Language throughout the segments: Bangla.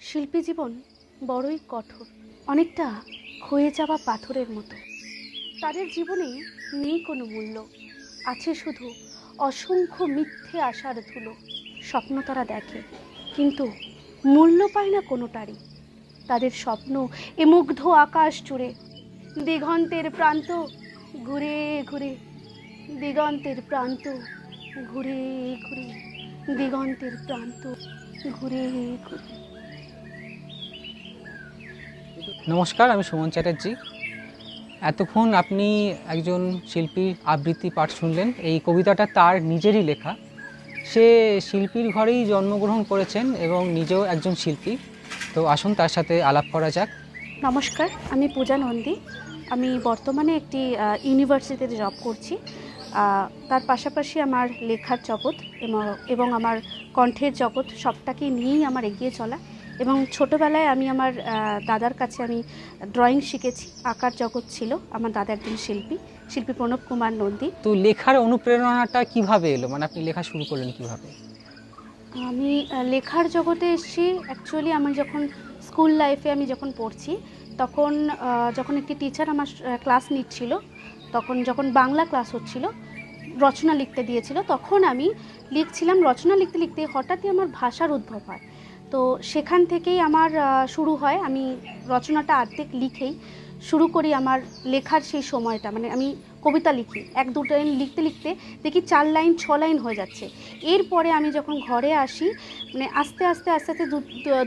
শিল্পী জীবন বড়ই কঠোর, অনেকটা ক্ষয়ে যাওয়া পাথরের মতো। তাদের জীবনে নেই কোনো মূল্য, আছে শুধু অসংখ্য মিথ্যে আশার ধুলো। স্বপ্ন তারা দেখে কিন্তু মূল্য পায় না কোনোটারই। তাদের স্বপ্ন এ মুগ্ধ আকাশ জুড়ে, দিগন্তের প্রান্ত ঘুরে ঘুরে, দিগন্তের প্রান্ত ঘুরে ঘুরে, দিগন্তের প্রান্ত ঘুরে ঘুরে। নমস্কার, আমি সুমন চ্যাটার্জি। এতক্ষণ আপনি একজন শিল্পীর আবৃত্তি পাঠ শুনলেন। এই কবিতাটা তার নিজেরই লেখা। সে শিল্পীর ঘরেই জন্মগ্রহণ করেছেন এবং নিজেও একজন শিল্পী। তো আসুন তার সাথে আলাপ করা যাক। নমস্কার, আমি পূজা নন্দী। আমি বর্তমানে একটি ইউনিভার্সিটিতে জব করছি। তার পাশাপাশি আমার লেখার জগৎ এবং আমার কণ্ঠের জগৎ সবটাকে নিয়েই আমার এগিয়ে চলা। এবং ছোটোবেলায় আমি আমার দাদার কাছে আমি ড্রয়িং শিখেছি, আঁকার জগৎ ছিল। আমার দাদা একজন শিল্পী প্রণব কুমার নন্দী। তো লেখার অনুপ্রেরণাটা কিভাবে এলো, মানে আপনি লেখা শুরু করলেন কিভাবে? আমি লেখার জগতে এসেছি অ্যাকচুয়ালি আমি যখন স্কুল লাইফে আমি যখন পড়ছি তখন যখন একটি টিচার আমার ক্লাস নিচ্ছিল, তখন যখন বাংলা ক্লাস হচ্ছিল, রচনা লিখতে দিয়েছিল, তখন আমি লিখছিলাম। রচনা লিখতে লিখতে হঠাৎই আমার ভাষার উদ্ভব হয়। তো সেখান থেকেই আমার শুরু হয়। আমি রচনাটা অর্ধেক লিখেই শুরু করি আমার লেখার সেই সময়টা। মানে আমি কবিতা লিখি, 1-2 লাইন লিখতে লিখতে দেখি 4 লাইন 6 লাইন হয়ে যাচ্ছে। এরপরে আমি যখন ঘরে আসি, মানে আস্তে আস্তে আস্তে আস্তে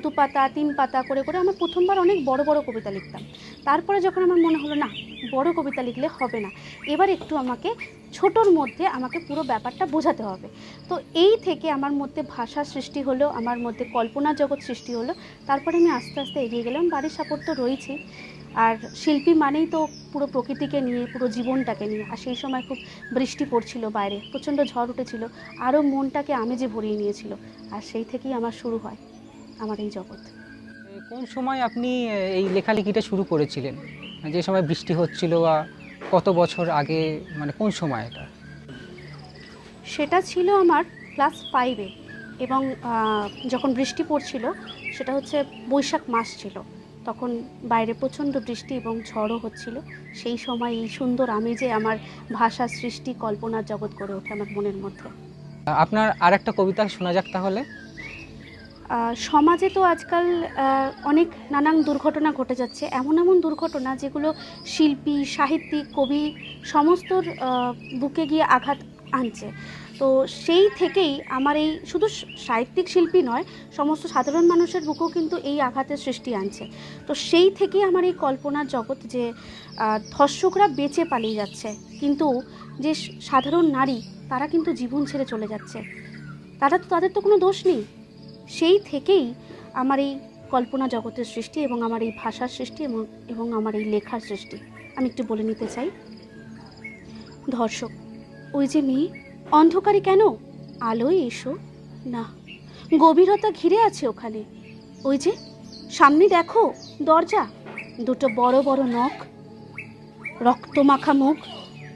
2 পাতা 3 পাতা করে করে আমার প্রথমবার অনেক বড় বড় কবিতা লিখতাম। তারপরে যখন আমার মনে হলো না, বড় কবিতা লিখলে হবে না, এবার একটু আমাকে ছোটোর মধ্যে আমাকে পুরো ব্যাপারটা বোঝাতে হবে। তো এই থেকে আমার মধ্যে ভাষা সৃষ্টি হলো, আমার মধ্যে কল্পনার জগৎ সৃষ্টি হলো। তারপরে আমি আস্তে আস্তে এগিয়ে গেলাম। বাড়ির সাপোর্ট তো রয়েছেই। আর শিল্পী মানেই তো পুরো প্রকৃতিকে নিয়ে, পুরো জীবনটাকে নিয়ে। আর সেই সময় খুব বৃষ্টি পড়ছিল, বাইরে প্রচণ্ড ঝড় উঠেছিল, আরও মনটাকে আমেজে ভরিয়ে নিয়েছিল। আর সেই থেকেই আমার শুরু হয় আমার এই জগৎ। কোন সময় আপনি এই লেখালেখিটা শুরু করেছিলেন, যে সময় বৃষ্টি হচ্ছিল, বা কত বছর আগে, মানে কোন সময় এটা? সেটা ছিল আমার ক্লাস 5-এ। এবং যখন বৃষ্টি পড়ছিল সেটা হচ্ছে বৈশাখ মাস ছিল। তখন বাইরে প্রচণ্ড বৃষ্টি এবং ঝড়ও হচ্ছিল। সেই সময় এই সুন্দর আমেজে আমার ভাষা সৃষ্টি, কল্পনার জগৎ গড়ে ওঠে আমার মনের মধ্যে। আপনার আর একটা কবিতা শোনা যাক তাহলে। সমাজে তো আজকাল অনেক নানান দুর্ঘটনা ঘটে যাচ্ছে, এমন এমন দুর্ঘটনা যেগুলো শিল্পী, সাহিত্যিক, কবি সমস্তর বুকে গিয়ে আঘাত আনছে। তো সেই থেকেই আমার এই শুধু সাহিত্যিক শিল্পী নয়, সমস্ত সাধারণ মানুষের বুকেও কিন্তু এই আঘাতের সৃষ্টি আনছে। তো সেই থেকেই আমার এই কল্পনার জগৎ, যে ধর্ষকরা বেঁচে পালিয়ে যাচ্ছে, কিন্তু যে সাধারণ নারী তারা কিন্তু জীবন ছেড়ে চলে যাচ্ছে, তাদের তো কোনো দোষ নেই। সেই থেকেই আমার এই কল্পনা জগতের সৃষ্টি এবং আমার এই ভাষার সৃষ্টি এবং আমার এই লেখার সৃষ্টি। আমি একটু বলে নিতে চাই। ধর্ষক, ওই যে মেয়ে, অন্ধকারে কেন, আলোয় এসো না, গভীরতা ঘিরে আছে ওখানে। ওই যে সামনে দেখো দরজা, দুটো বড় বড় নখ, রক্তমাখা মুখ,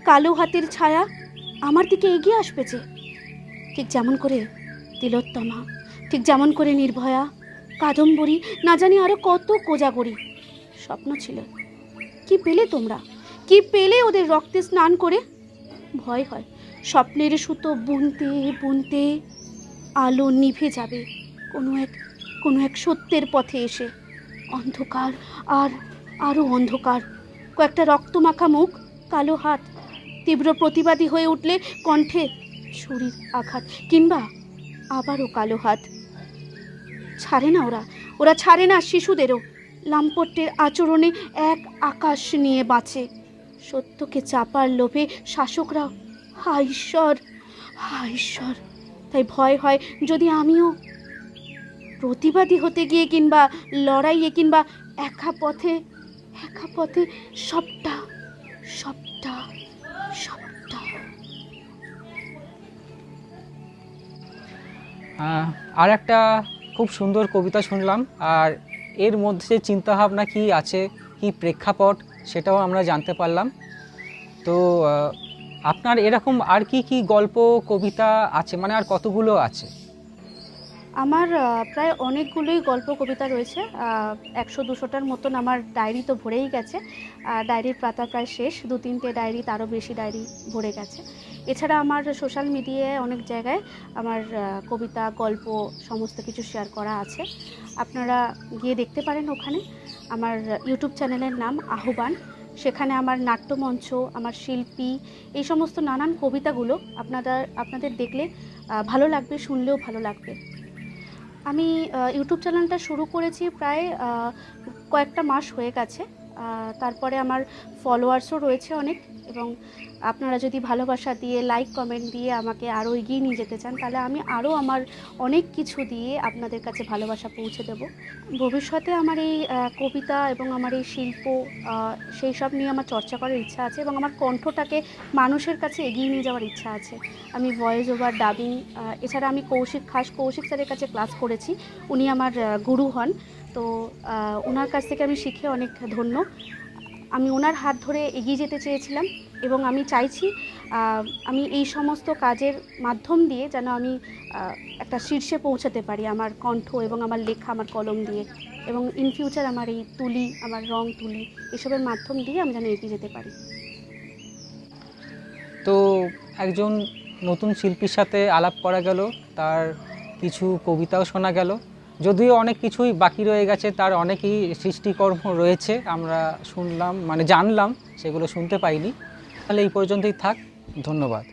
কালো হাতের ছায়া আমার দিকে এগিয়ে আসবে যে, ঠিক যেমন করে তিলোত্তমা, ঠিক যেমন করে নির্ভয়া, কাদম্বরী, না জানি আরও কত কোজাগরী। স্বপ্ন ছিল। কি পেলে তোমরা, কি পেলে ওদের রক্তে স্নান করে? ভয় হয় স্বপ্নের সুতো বুনতে বুনতে আলো নিভে যাবে কোনো এক সত্যের পথে এসে। অন্ধকার আর আরও অন্ধকার, কয়েকটা রক্তমাখা মুখ, কালো হাত, তীব্র প্রতিবাদী হয়ে উঠলে কণ্ঠে ছুরির আঘাত, কিংবা আবারও কালো হাত। ছাড়ে না ওরা ছাড়ে না শিশুদেরও। লাম্পট্যের আচরণে এক আকাশ নিয়ে বাঁচে। সত্যকে চাপার লোভে শাসকরা, হায় ঈশ্বর, হায় ঈশ্বর। তাই ভয় হয় যদি আমিও প্রতিবাদী হতে গিয়ে কিংবা লড়াইয়ে কিংবা একা পথে সবটা সবটা সবটা। আর একটা খুব সুন্দর কবিতা শুনলাম, আর এর মধ্যে চিন্তাভাবনা কি আছে, কি প্রেক্ষাপট, সেটাও আমরা জানতে পারলাম। তো আপনার এরকম আর কি কি গল্প, কবিতা আছে, মানে আর কতগুলো আছে? আমার প্রায় অনেকগুলোই গল্প কবিতা রয়েছে, 100-200টার মতন আমার ডায়েরি তো ভরেই গেছে। ডায়েরির পাতা প্রায় শেষ, 2-3টে ডায়েরি, তারও বেশি ডায়েরি ভরে গেছে। এছাড়া আমার সোশ্যাল মিডিয়ায় অনেক জায়গায় আমার কবিতা, গল্প সমস্ত কিছু শেয়ার করা আছে, আপনারা গিয়ে দেখতে পারেন ওখানে। আমার ইউটিউব চ্যানেলের নাম আহ্বান, সেখানে আমার নাট্যমঞ্চ, আমার শিল্পী, এই সমস্ত নানান কবিতাগুলো আপনাদের দেখলে ভালো লাগবে, শুনলেও ভালো লাগবে। আমি ইউটিউব চ্যানেলটা শুরু করেছি প্রায় কয়েকটা মাস হয়ে গেছে। তারপরে আমার ফলোয়ার্সও রয়েছে অনেক, এবং আপনারা যদি ভালোবাসা দিয়ে, লাইক কমেন্ট দিয়ে আমাকে আরও এগিয়ে নিয়ে যেতে চান, তাহলে আমি আরও আমার অনেক কিছু দিয়ে আপনাদের কাছে ভালোবাসা পৌঁছে দেব। ভবিষ্যতে আমার এই কবিতা এবং আমার এই শিল্প, সেই সব নিয়ে আমার চর্চা করার ইচ্ছা আছে, এবং আমার কণ্ঠটাকে মানুষের কাছে এগিয়ে নিয়ে যাওয়ার ইচ্ছা আছে। আমি ভয়েস ওভার, ডাবিং, এছাড়া আমি কৌশিক স্যারের কাছে ক্লাস করেছি, উনি আমার গুরু হন। তো ওনার কাছ থেকে আমি শিখে অনেক ধন্য। আমি ওনার হাত ধরে এগিয়ে যেতে চেয়েছিলাম, এবং আমি চাইছি আমি এই সমস্ত কাজের মাধ্যম দিয়ে যেন আমি একটা শীর্ষে পৌঁছাতে পারি আমার কণ্ঠ এবং আমার লেখা, আমার কলম দিয়ে, এবং ইন ফিউচার আমার এই তুলি, আমার রং তুলি, এসবের মাধ্যম দিয়ে আমি যেন এগিয়ে যেতে পারি। তো একজন নতুন শিল্পীর সাথে আলাপ করা গেল, তার কিছু কবিতাও শোনা গেল, যদিও অনেক কিছুই বাকি রয়ে গেছে, তার অনেকই সৃষ্টিকর্ম রয়েছে আমরা শুনলাম, মানে জানলাম, সেগুলো শুনতে পাইনি। তাহলে এই পর্যন্তই থাক, ধন্যবাদ।